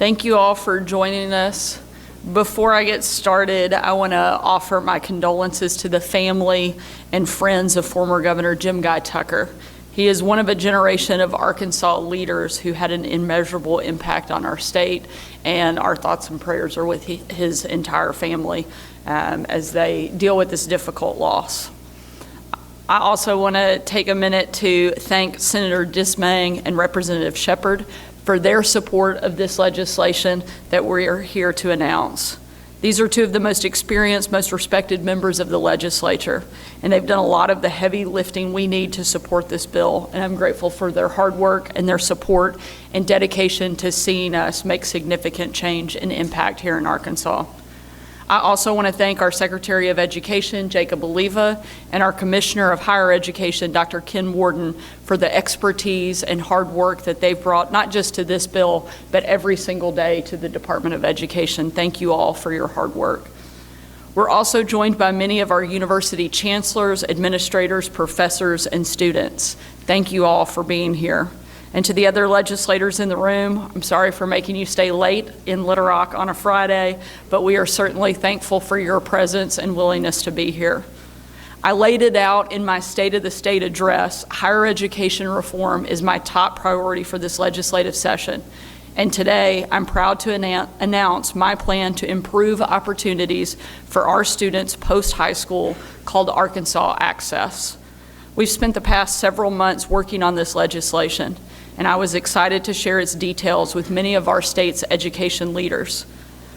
Thank you all for joining us. Before I get started, I want to offer my condolences to the family and friends of former Governor Jim Guy Tucker. He is one of a generation of Arkansas leaders who had an immeasurable impact on our state, and our thoughts and prayers are with his entire family as they deal with this difficult loss. I also want to take a minute to thank Senator Dismang and Representative Shepard for their support of this legislation that we are here to announce. These are two of the most experienced, most respected members of the legislature, and they've done a lot of the heavy lifting we need to support this bill, and I'm grateful for their hard work and their support and dedication to seeing us make significant change and impact here in Arkansas. I also want to thank our Secretary of Education, Jacob Oliva, and our Commissioner of Higher Education, Dr. Ken Warden, for the expertise and hard work that they've brought not just to this bill, but every single day to the Department of Education. Thank you all for your hard work. We're also joined by many of our university chancellors, administrators, professors, and students. Thank you all for being here. And to the other legislators in the room, I'm sorry for making you stay late in Little Rock on a Friday, but we are certainly thankful for your presence and willingness to be here. I laid it out in my State of the State address. Higher education reform is my top priority for this legislative session. And today, I'm proud to announce my plan to improve opportunities for our students post-high school called Arkansas Access. We've spent the past several months working on this legislation, and I was excited to share its details with many of our state's education leaders.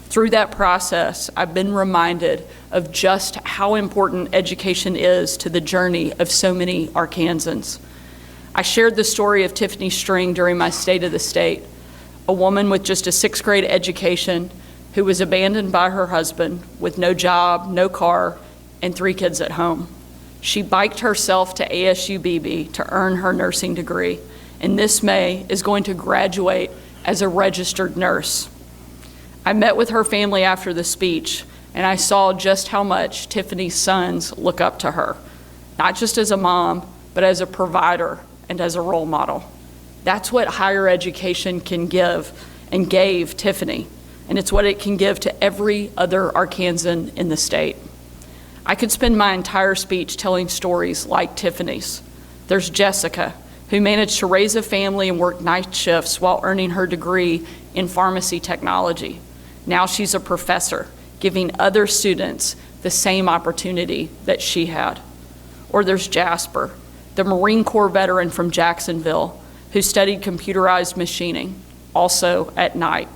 Through that process, I've been reminded of just how important education is to the journey of so many Arkansans. I shared the story of Tiffany String during my State of the State, a woman with just a sixth grade education who was abandoned by her husband with no job, no car, and 3 kids at home. She biked herself to ASU-BB to earn her nursing degree, and this May is going to graduate as a registered nurse. I met with her family after the speech, and I saw just how much Tiffany's sons look up to her, not just as a mom, but as a provider and as a role model. That's what higher education can give and gave Tiffany, and it's what it can give to every other Arkansan in the state. I could spend my entire speech telling stories like Tiffany's. There's Jessica, who managed to raise a family and work night shifts while earning her degree in pharmacy technology. Now she's a professor, giving other students the same opportunity that she had. Or there's Jasper, the Marine Corps veteran from Jacksonville, who studied computerized machining, also at night,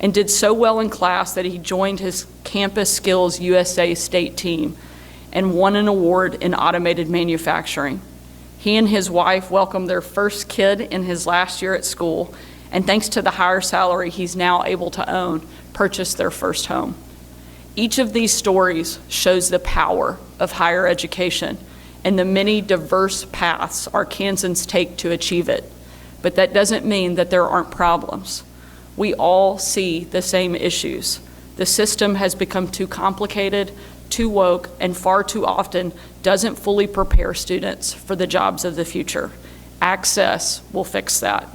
and did so well in class that he joined his Campus Skills USA state team and won an award in automated manufacturing. He and his wife welcomed their first kid in his last year at school, and thanks to the higher salary he's now able to own, purchased their first home. Each of these stories shows the power of higher education and the many diverse paths Arkansans take to achieve it. But that doesn't mean that there aren't problems. We all see the same issues. The system has become too complicated, too woke, and far too often doesn't fully prepare students for the jobs of the future. Access will fix that.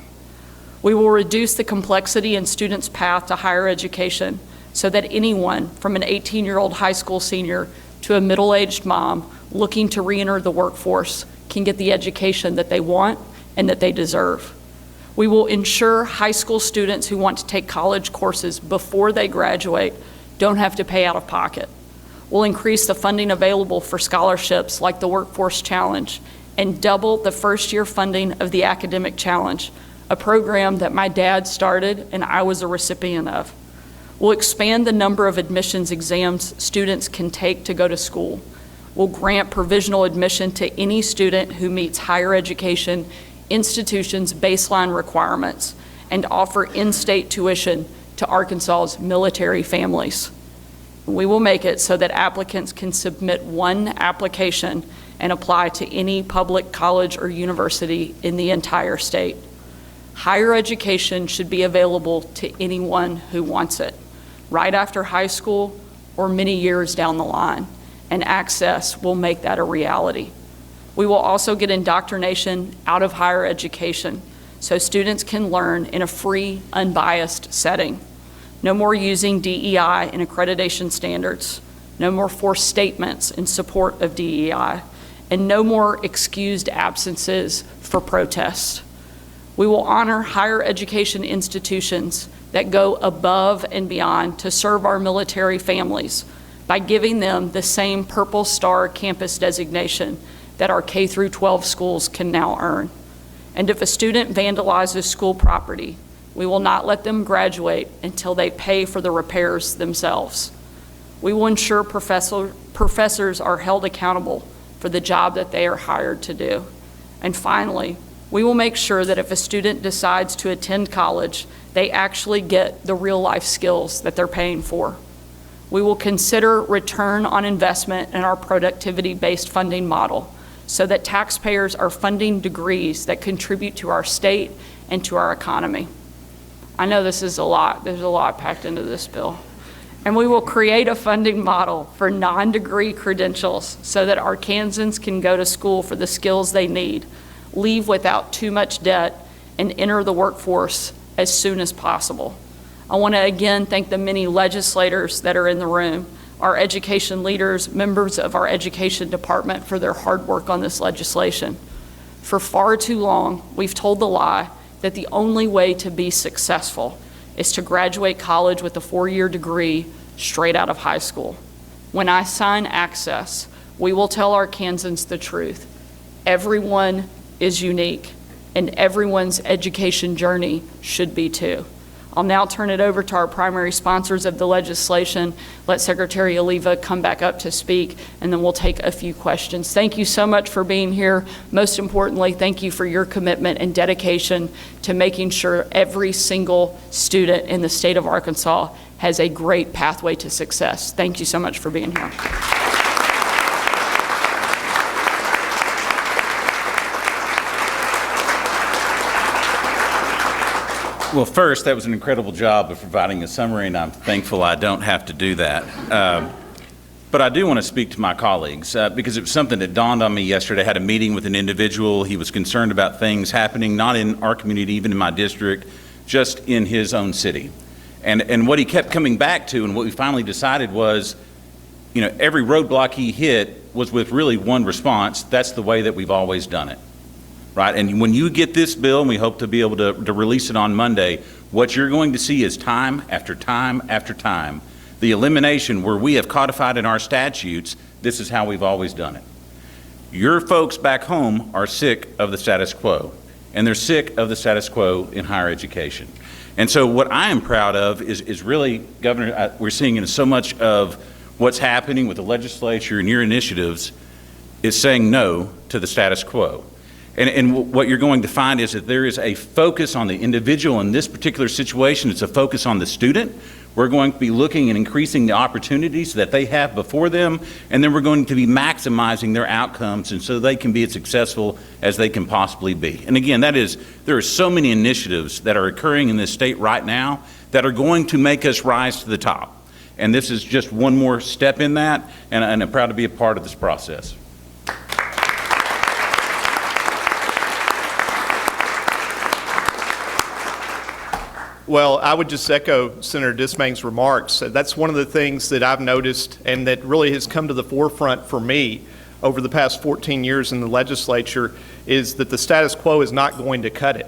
We will reduce the complexity in students' path to higher education so that anyone from an 18-year-old high school senior to a middle-aged mom looking to re-enter the workforce can get the education that they want and that they deserve. We will ensure high school students who want to take college courses before they graduate don't have to pay out of pocket. We'll increase the funding available for scholarships like the Workforce Challenge and double the first-year funding of the Academic Challenge, a program that my dad started and I was a recipient of. We'll expand the number of admissions exams students can take to go to school. We'll grant provisional admission to any student who meets higher education institutions' baseline requirements and offer in-state tuition to Arkansas's military families. We will make it so that applicants can submit one application and apply to any public college or university in the entire state. Higher education should be available to anyone who wants it, right after high school or many years down the line, and access will make that a reality. We will also get indoctrination out of higher education so students can learn in a free, unbiased setting. No more using DEI in accreditation standards. No more forced statements in support of DEI. And no more excused absences for protest. We will honor higher education institutions that go above and beyond to serve our military families by giving them the same Purple Star campus designation that our K through 12 schools can now earn. And if a student vandalizes school property, we will not let them graduate until they pay for the repairs themselves. We will ensure professors are held accountable for the job that they are hired to do. And finally, we will make sure that if a student decides to attend college, they actually get the real life skills that they're paying for. We will consider return on investment in our productivity-based funding model so that taxpayers are funding degrees that contribute to our state and to our economy. I know this is a lot. There's a lot packed into this bill. And we will create a funding model for non-degree credentials so that Arkansans can go to school for the skills they need, leave without too much debt, and enter the workforce as soon as possible. I want to again thank the many legislators that are in the room, our education leaders, members of our education department for their hard work on this legislation. For far too long, we've told the lie that the only way to be successful is to graduate college with a 4-year degree straight out of high school. When I sign Access, we will tell Arkansans the truth. Everyone is unique, and everyone's education journey should be too. I'll now turn it over to our primary sponsors of the legislation. Let Secretary Oliva come back up to speak, and then we'll take a few questions. Thank you so much for being here. Most importantly, thank you for your commitment and dedication to making sure every single student in the state of Arkansas has a great pathway to success. Thank you so much for being here. Well, first, that was an incredible job of providing a summary, and I'm thankful I don't have to do that. But I do want to speak to my colleagues because it was something that dawned on me yesterday. I had a meeting with an individual. He was concerned about things happening, not in our community, even in my district, just in his own city. And what he kept coming back to, and what we finally decided was, you know, every roadblock he hit was with really one response: that's the way that we've always done it. Right? And when you get this bill, and we hope to be able to release it on Monday, what you're going to see is time after time after time, the elimination where we have codified in our statutes, this is how we've always done it. Your folks back home are sick of the status quo, and they're sick of the status quo in higher education. And so what I am proud of is really, Governor, we're seeing in so much of what's happening with the legislature and your initiatives is saying no to the status quo. And what you're going to find is that there is a focus on the individual in this particular situation. It's a focus on the student. We're going to be looking at increasing the opportunities that they have before them, and then we're going to be maximizing their outcomes and so they can be as successful as they can possibly be. And again, there are so many initiatives that are occurring in this state right now that are going to make us rise to the top. And this is just one more step in that, and I'm proud to be a part of this process. Well, I would just echo Senator Dismang's remarks. That's one of the things that I've noticed and that really has come to the forefront for me over the past 14 years in the legislature is that the status quo is not going to cut it.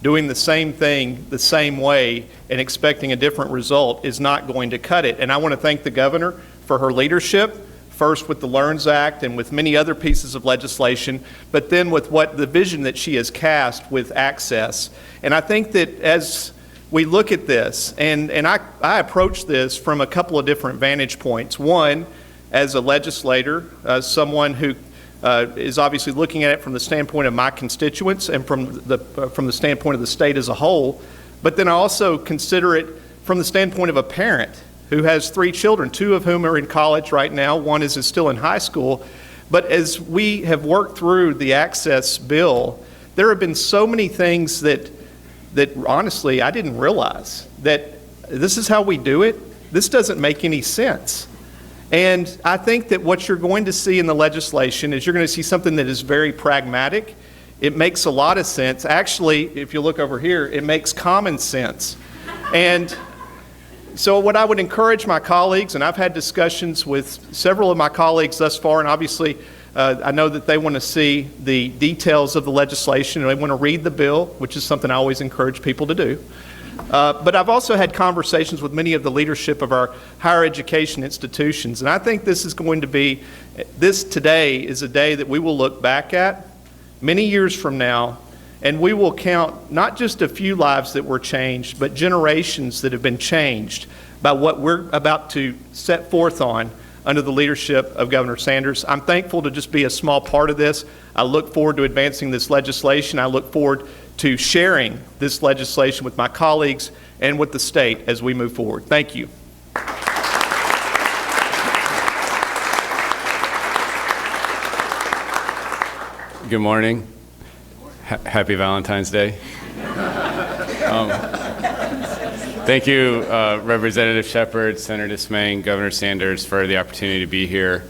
Doing the same thing the same way and expecting a different result is not going to cut it. And I want to thank the governor for her leadership, first with the LEARNS Act and with many other pieces of legislation, but then with what the vision that she has cast with Access. And I think that as we look at this, and I approach this from a couple of different vantage points. One, as a legislator, someone who is obviously looking at it from the standpoint of my constituents and from the standpoint of the state as a whole, but then I also consider it from the standpoint of a parent who has 3 children, 2 of whom are in college right now, one is still in high school. But as we have worked through the Access bill, there have been so many things that honestly I didn't realize that this is how we do it. This doesn't make any sense. And I think that what you're going to see in the legislation is you're going to see something that is very pragmatic. It makes a lot of sense. Actually, if you look over here, it makes common sense. And so what I would encourage my colleagues, and I've had discussions with several of my colleagues thus far, and obviously I know that they want to see the details of the legislation, and they want to read the bill, which is something I always encourage people to do. But I've also had conversations with many of the leadership of our higher education institutions, and I think this today is a day that we will look back at many years from now, and we will count not just a few lives that were changed, but generations that have been changed by what we're about to set forth on under the leadership of Governor Sanders. I'm thankful to just be a small part of this. I look forward to advancing this legislation. I look forward to sharing this legislation with my colleagues and with the state as we move forward. Thank you. Good morning. Happy Valentine's Day. Thank you, Representative Shepard, Senator Dismain, Governor Sanders, for the opportunity to be here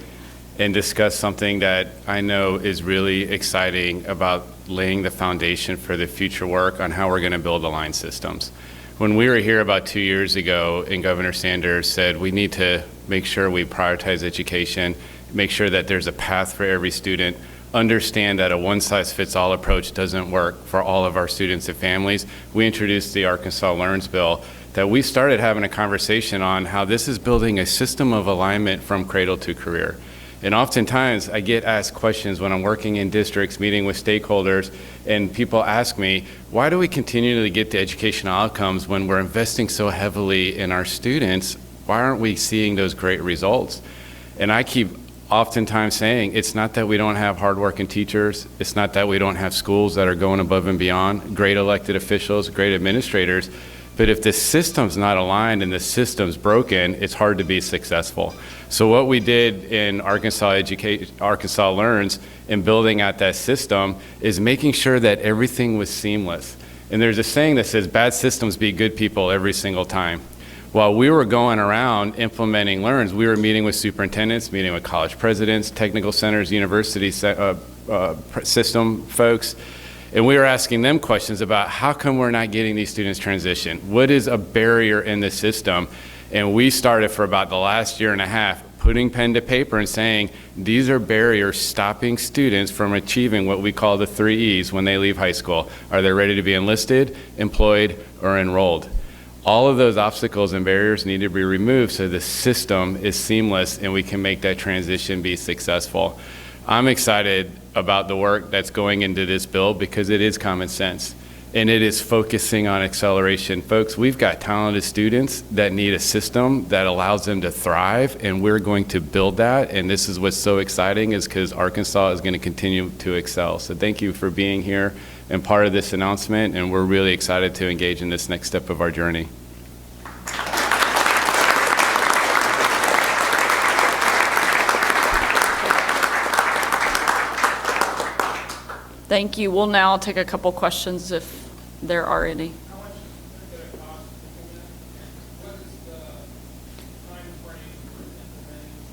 and discuss something that I know is really exciting about laying the foundation for the future work on how we're going to build aligned systems. When we were here about 2 years ago, and Governor Sanders said we need to make sure we prioritize education, make sure that there's a path for every student, understand that a one-size-fits-all approach doesn't work for all of our students and families, we introduced the Arkansas Learns Bill that we started having a conversation on how this is building a system of alignment from cradle to career. And oftentimes I get asked questions when I'm working in districts, meeting with stakeholders, and people ask me, why do we continually get the educational outcomes when we're investing so heavily in our students? Why aren't we seeing those great results? And I keep oftentimes saying, it's not that we don't have hardworking teachers, it's not that we don't have schools that are going above and beyond, great elected officials, great administrators, but if the system's not aligned and the system's broken, it's hard to be successful. So what we did in Arkansas Learns in building out that system is making sure that everything was seamless. And there's a saying that says, bad systems beat good people every single time. While we were going around implementing Learns, we were meeting with superintendents, meeting with college presidents, technical centers, university system folks, and we were asking them questions about how come we're not getting these students transition? What is a barrier in the system? And we started for about the last year and a half putting pen to paper and saying, these are barriers stopping students from achieving what we call the 3 E's when they leave high school. Are they ready to be enlisted, employed, or enrolled? All of those obstacles and barriers need to be removed so the system is seamless and we can make that transition be successful. I'm excited about the work that's going into this bill because it is common sense and it is focusing on acceleration. Folks, we've got talented students that need a system that allows them to thrive, and we're going to build that. And this is what's so exciting, is because Arkansas is going to continue to excel. So thank you for being here and part of this announcement, and we're really excited to engage in this next step of our journey. Thank you. We'll now take a couple questions if there are any. How much is it going to cost to implement? What is the time frame for implementing the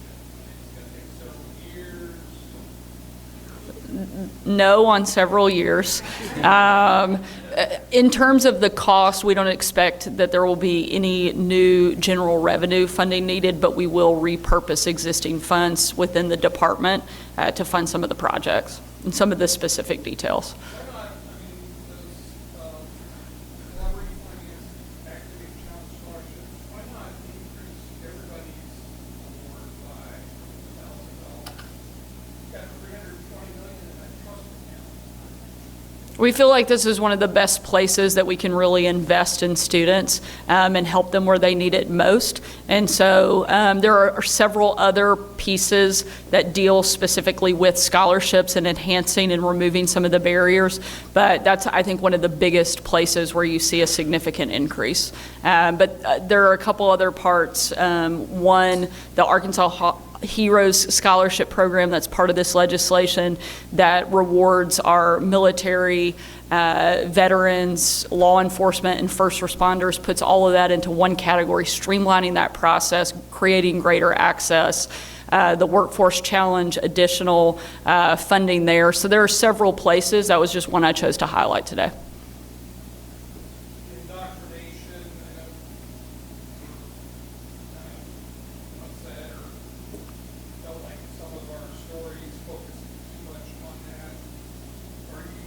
solution? It's going to take several years? No, on several years. In terms of the cost, we don't expect that there will be any new general revenue funding needed, but we will repurpose existing funds within the department to fund some of the projects and some of the specific details. Why not, those collaborating finance activity challenge scholarships, why not increase everybody's award by $1,000? You've got $320 million in that trust account. We feel like this is one of the best places that we can really invest in students and help them where they need it most. And so there are several other pieces that deal specifically with scholarships and enhancing and removing some of the barriers. But that's, I think, one of the biggest places where you see a significant increase. But there are a couple other parts. One, the Arkansas Heroes Scholarship Program that's part of this legislation that rewards our military, veterans, law enforcement, and first responders, puts all of that into one category, streamlining that process, creating greater access. the Workforce Challenge, additional funding there. So there are several places. That was just one I chose to highlight today. Indoctrination, I know, upset or felt like some of our stories focused too much on that. Are you,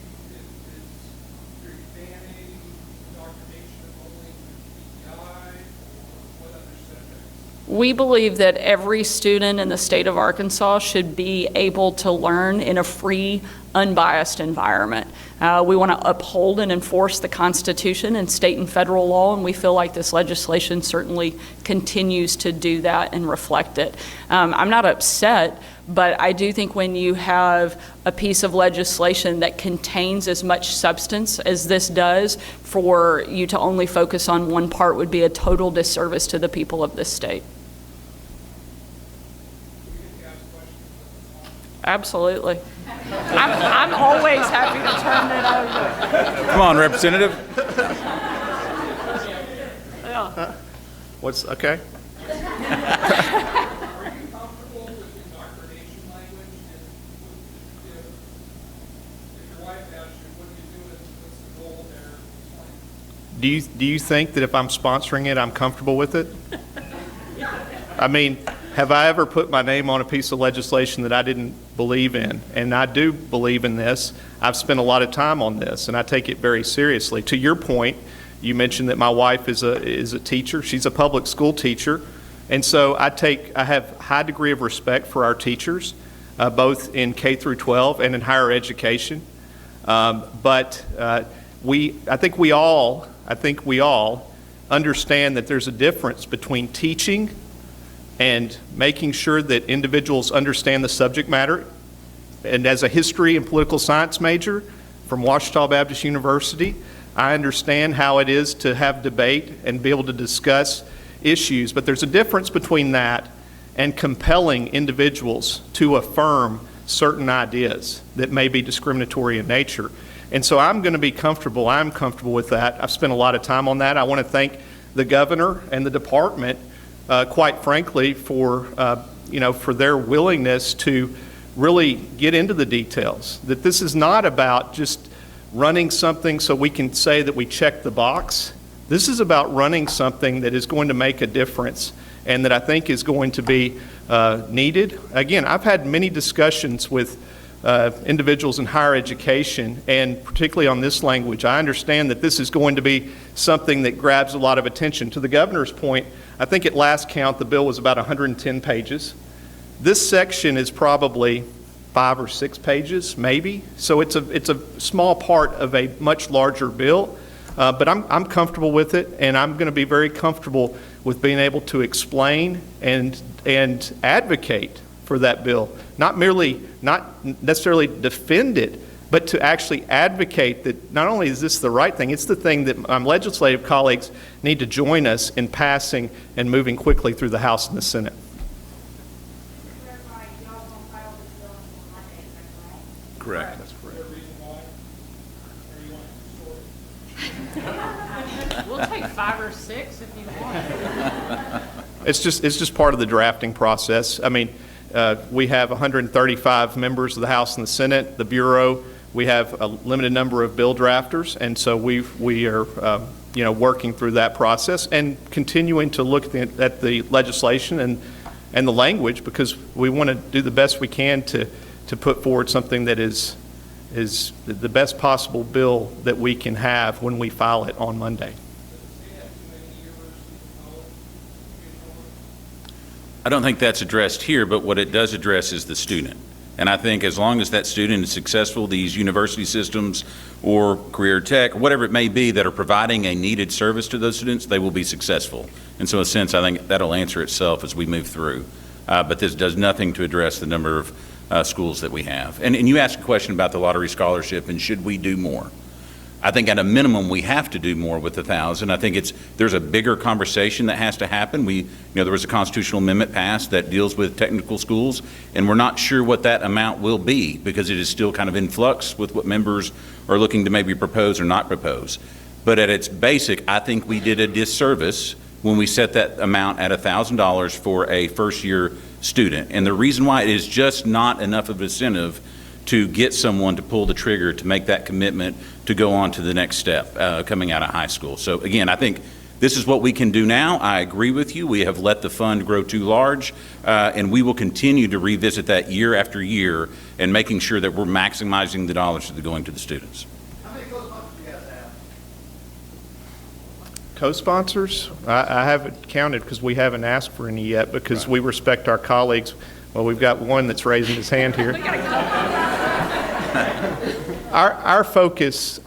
are you banning indoctrination only with PEI, or what other subjects? We believe that every student in the state of Arkansas should be able to learn in a free, unbiased environment. We want to uphold and enforce the Constitution and state and federal law, and we feel like this legislation certainly continues to do that and reflect it. I'm not upset, but I do think when you have a piece of legislation that contains as much substance as this does, for you to only focus on one part would be a total disservice to the people of this state. Absolutely. I'm always happy to turn it over. Come on, Representative. What's, okay? Are you comfortable with indoctrination language? If your wife asked you, what do you do, what's the goal there? Do you think that if I'm sponsoring it, I'm comfortable with it? I mean, have I ever put my name on a piece of legislation that I didn't believe in? And I do believe in this. I've spent a lot of time on this, and I take it very seriously. To your point, you mentioned that my wife is a teacher. She's a public school teacher. And so I have a high degree of respect for our teachers, both in K through 12 and in higher education. But I think we all understand that there's a difference between teaching and making sure that individuals understand the subject matter. And as a history and political science major from Ouachita Baptist University, I understand how it is to have debate and be able to discuss issues. But there's a difference between that and compelling individuals to affirm certain ideas that may be discriminatory in nature. And so I'm comfortable with that. I've spent a lot of time on that. I want to thank the governor and the department, quite frankly, for their willingness to really get into the details. That this is not about just running something so we can say that we checked the box. This is about running something that is going to make a difference and that I think is going to be needed. Again, I've had many discussions with individuals in higher education, and particularly on this language. I understand that this is going to be something that grabs a lot of attention. To the governor's point, I think at last count the bill was about 110 pages. This section is probably 5 or 6 pages, maybe. So it's a small part of a much larger bill, but I'm comfortable with it, and I'm going to be very comfortable with being able to explain and advocate for that bill. Not necessarily defend it, but to actually advocate that not only is this the right thing, it's the thing that my legislative colleagues need to join us in passing and moving quickly through the House and the Senate. Correct. That's correct. Is there a reason why? Or you want the story? We'll take 5 or 6 if you want. It's just part of the drafting process. I mean, we have 135 members of the House and the Senate. The Bureau, we have a limited number of bill drafters, and so we are working through that process and continuing to look at the legislation and the language, because we want to do the best we can to put forward something that is the best possible bill that we can have when we file it on Monday. I don't think that's addressed here, but what it does address is the student. And I think as long as that student is successful, these university systems or career tech, whatever it may be, that are providing a needed service to those students, they will be successful. And so in a sense, I think that'll answer itself as we move through. But this does nothing to address the number of schools that we have. And you asked a question about the lottery scholarship and should we do more? I think at a minimum we have to do more with the 1,000. I think there's a bigger conversation that has to happen. There was a constitutional amendment passed that deals with technical schools, and we're not sure what that amount will be because it is still kind of in flux with what members are looking to maybe propose or not propose. But at its basic, I think we did a disservice when we set that amount at $1,000 for a first-year student. And the reason why, it is just not enough of an incentive to get someone to pull the trigger to make that commitment to go on to the next step coming out of high school. So again, I think this is what we can do now. I agree with you. We have let the fund grow too large, and we will continue to revisit that year after year and making sure that we're maximizing the dollars that are going to the students. How many co-sponsors do you guys have? Co-sponsors? I haven't counted because we haven't asked for any yet because we respect our colleagues. Well, we've got one that's raising his hand here. Our focus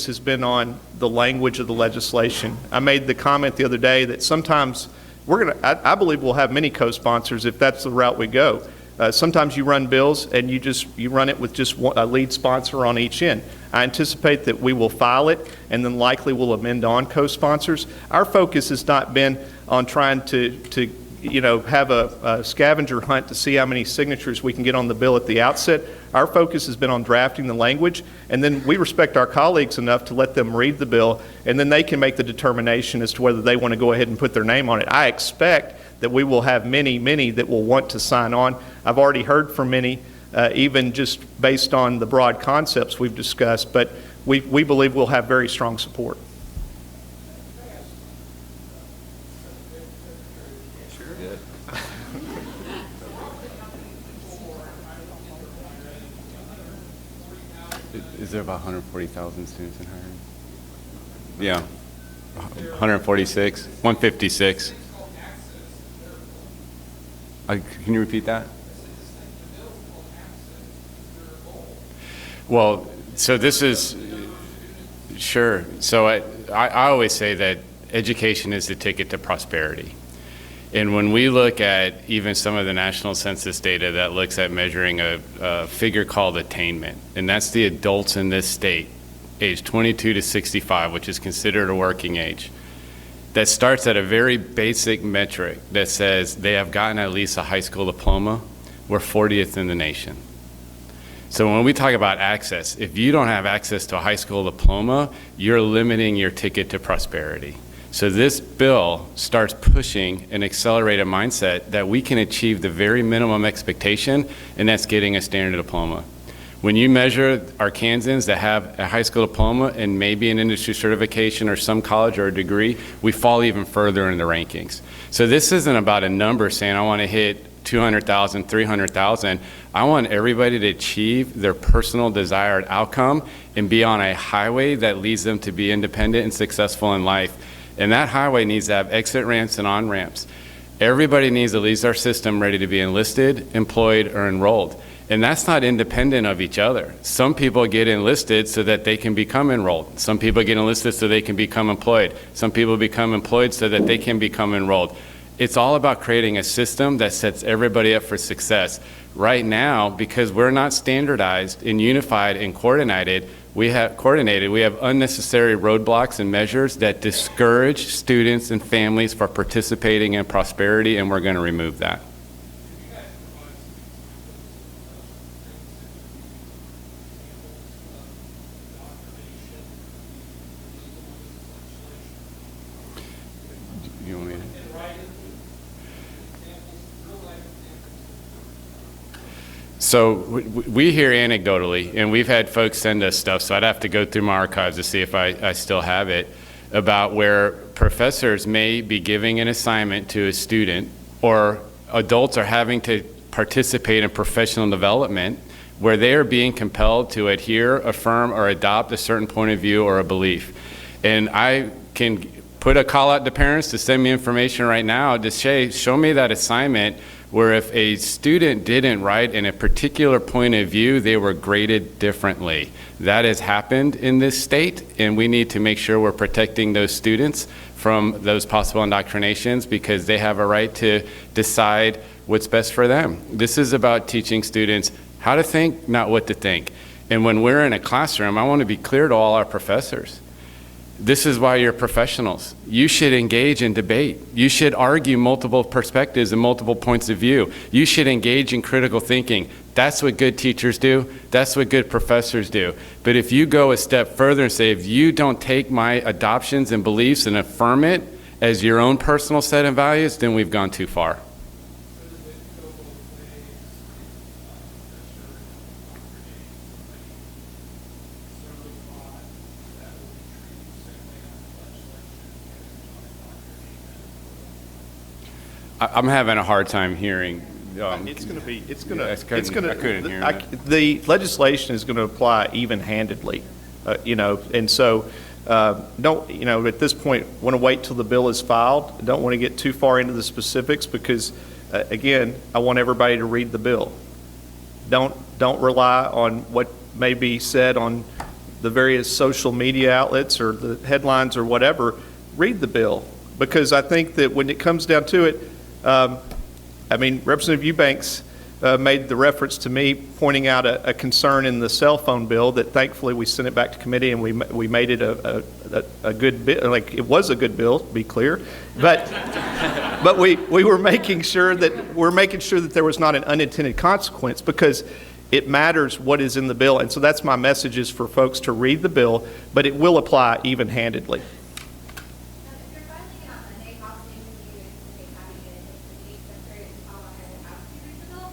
has been on the language of the legislation. I made the comment the other day that sometimes I believe we'll have many co-sponsors if that's the route we go. Sometimes you run bills and you run it with just a lead sponsor on each end. I anticipate that we will file it and then likely we'll amend on co-sponsors. Our focus has not been on trying to have a scavenger hunt to see how many signatures we can get on the bill at the outset. Our focus has been on drafting the language, and then we respect our colleagues enough to let them read the bill, and then they can make the determination as to whether they want to go ahead and put their name on it. I expect that we will have many that will want to sign on. I've already heard from many, even just based on the broad concepts we've discussed, but we believe we'll have very strong support. Is there about 140,000 students in higher ed? Yeah, 146, 156. Can you repeat that? Well, so this is, sure. So I always say that education is the ticket to prosperity. And when we look at even some of the national census data that looks at measuring a figure called attainment, and that's the adults in this state, age 22 to 65, which is considered a working age, that starts at a very basic metric that says they have gotten at least a high school diploma, we're 40th in the nation. So when we talk about access, if you don't have access to a high school diploma, you're limiting your ticket to prosperity. So this bill starts pushing an accelerated mindset that we can achieve the very minimum expectation, and that's getting a standard diploma. When you measure Arkansans that have a high school diploma and maybe an industry certification or some college or a degree, we fall even further in the rankings. So this isn't about a number saying I want to hit 200,000, 300,000. I want everybody to achieve their personal desired outcome and be on a highway that leads them to be independent and successful in life. And that highway needs to have exit ramps and on-ramps. Everybody needs to leave our system ready to be enlisted, employed, or enrolled. And that's not independent of each other. Some people get enlisted so that they can become enrolled. Some people get enlisted so they can become employed. Some people become employed so that they can become enrolled. It's all about creating a system that sets everybody up for success. Right now, because we're not standardized and unified and coordinated, we have unnecessary roadblocks and measures that discourage students and families from participating in prosperity, and we're going to remove that. You want me to? So we hear anecdotally, and we've had folks send us stuff, so I'd have to go through my archives to see if I still have it, about where professors may be giving an assignment to a student, or adults are having to participate in professional development where they are being compelled to adhere, affirm, or adopt a certain point of view or a belief. And I can put a call out to parents to send me information right now to say, show me that assignment where if a student didn't write in a particular point of view, they were graded differently. That has happened in this state, and we need to make sure we're protecting those students from those possible indoctrinations because they have a right to decide what's best for them. This is about teaching students how to think, not what to think. And when we're in a classroom, I want to be clear to all our professors. This is why you're professionals. You should engage in debate. You should argue multiple perspectives and multiple points of view. You should engage in critical thinking. That's what good teachers do. That's what good professors do. But if you go a step further and say, if you don't take my adoptions and beliefs and affirm it as your own personal set of values, then we've gone too far. So I'm having a hard time hearing. It's going to be, it's going Yeah, to, I couldn't hear that. the legislation is going to apply even-handedly, and so, don't, at this point, want to wait till the bill is filed. Don't want to get too far into the specifics because, again, I want everybody to read the bill. Don't rely on what may be said on the various social media outlets or the headlines or whatever. Read the bill, because I think that when it comes down to it, Representative Eubanks made the reference to me pointing out a concern in the cell phone bill that thankfully we sent it back to committee and we made it a good bill. Like, it was a good bill, to be clear, but we were making sure that there was not an unintended consequence, because it matters what is in the bill. And so that's my message, is for folks to read the bill, but it will apply even-handedly. If you're filing it on Monday, how soon do you anticipate having it in the week? I'm curious how long I would have to read the bill.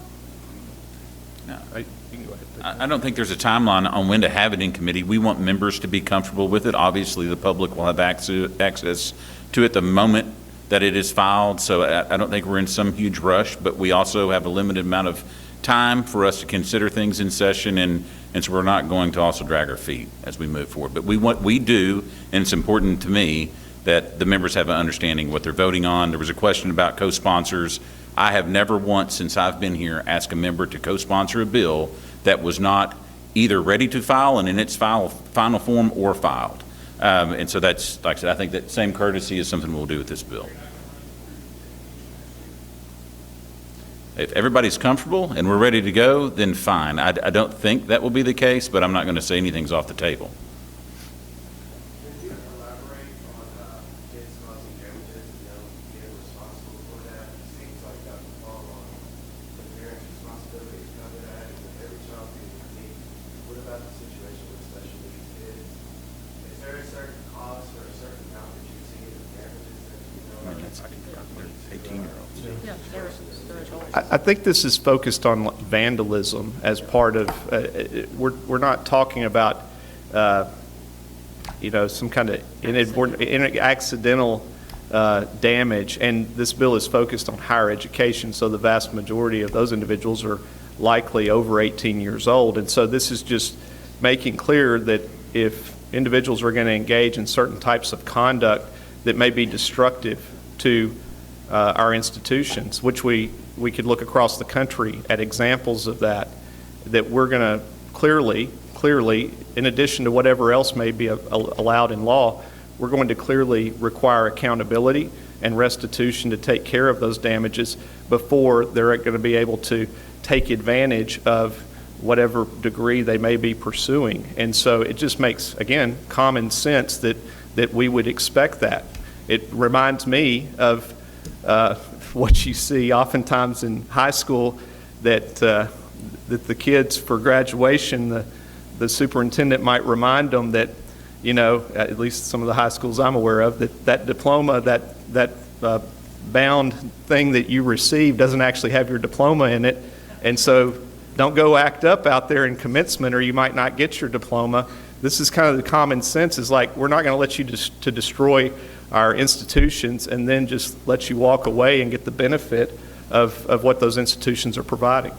You can go ahead. I don't think there's a timeline on when to have it in committee. We want members to be comfortable with it. Obviously, the public will have access to it the moment that it is filed, so I don't think we're in some huge rush, but we also have a limited amount of time for us to consider things in session, and so we're not going to also drag our feet as we move forward. But we do, and it's important to me that the members have an understanding of what they're voting on. There was a question about co-sponsors. I have never once since I've been here asked a member to co-sponsor a bill that was not either ready to file and in its final form or filed. And so that's, like I said, I think that same courtesy is something we'll do with this bill. If everybody's comfortable and we're ready to go, then fine. I don't think that will be the case, but I'm not going to say anything's off the table. Can you elaborate on kids causing damages and being responsible for that? It seems like that would fall on the parents' responsibility to cover that, and every child being unique. What about the situation with special needs kids? Is there a certain cost or a certain amount that you see in the damages that you know? They're 18-year-olds. Yeah, they're adults. I think this is focused on vandalism as part of, we're not talking about, some kind of inadvertent, accidental damage, and this bill is focused on higher education, so the vast majority of those individuals are likely over 18 years old. And so this is just making clear that if individuals are going to engage in certain types of conduct that may be destructive to our institutions, which we could look across the country at examples of that we're going to clearly, in addition to whatever else may be allowed in law, we're going to clearly require accountability and restitution to take care of those damages before they're going to be able to take advantage of whatever degree they may be pursuing. And so it just makes, again, common sense that we would expect that. It reminds me of what you see oftentimes in high school, that the kids for graduation, the superintendent might remind them that, at least some of the high schools I'm aware of, that diploma, that bound thing that you receive doesn't actually have your diploma in it. And so don't go act up out there in commencement or you might not get your diploma. This is kind of the common sense, is like, we're not going to let you to destroy our institutions and then just let you walk away and get the benefit of what those institutions are providing.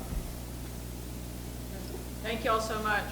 Thank you all so much.